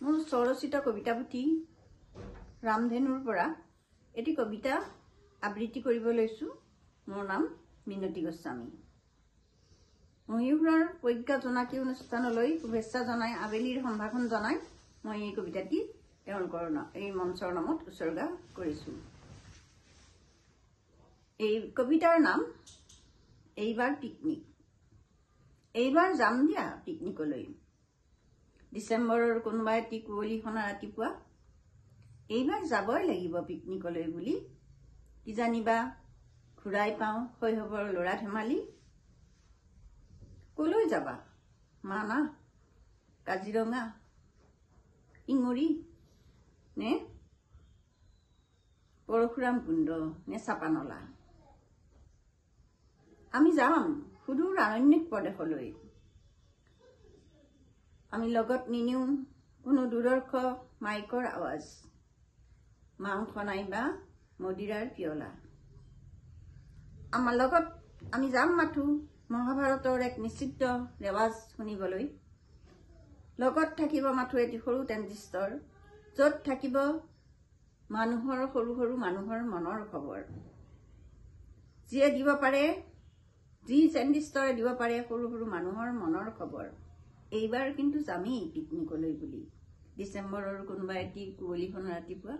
মোৰ স্বৰচিত কবিতা পুথি ৰামধেনুৰ পৰা এটি কবিতা আবৃত্তি কৰিব লৈছো। মোৰ নাম মিনতি গোস্বামী। ময়ূৰৰ প্ৰজ্ঞা জনাকী অনুষ্ঠানলৈ শুভেচ্ছা জনাই আবেলিৰ সম্ভাষণ জনাই মই এই কবিতাটি তেওঁলোকৰ এই মঞ্চৰ নামত উৎসৰ্গা কৰিছো। এই কবিতাৰ নাম এইবাৰ পিকনিক। এইবাৰ যাম দিয়া পিকনিকলৈ, ডিচেম্বৰৰ কোনোবা এটি কুঁৱলীসনা ৰাতিপুৱা। এইবাৰ যাবই লাগিব পিকনিকলৈ বুলি কিজানিবা ঘূৰাই পাওঁ শৈশৱৰ ল'ৰা ধেমালি। কলৈ যাবা? মানাহ, কাজিৰঙা, ইঙৰি নে পৰশুৰাম কুণ্ড নে চাপানলা? আমি যাম সুদূৰ আৰণ্যক প্ৰদেশলৈ। আমি লগত নিনিও কোনো দূৰদৰ্শ মাইকৰ আৱাজ, মাংস নাইবা মদিৰাৰ পিয়লা। আমাৰ লগত আমি যাম মাথো মহাভাৰতৰ এক নিষিদ্ধ ৰেৱাজ শুনিবলৈ। লগত থাকিব মাথো এটি সৰু ট্ৰেনজিষ্টৰ, য'ত থাকিব মানুহৰ সৰু সৰু মানুহৰ মনৰ খবৰ। যিয়ে দিব পাৰে, যি ট্ৰেনজিষ্টৰে দিব পাৰে সৰু সৰু মানুহৰ মনৰ খবৰ। এইবাৰ কিন্তু যামেই পিকনিকলৈ বুলি ডিচেম্বৰৰ কোনোবা এটি কুঁৱলীসনা ৰাতিপুৱা।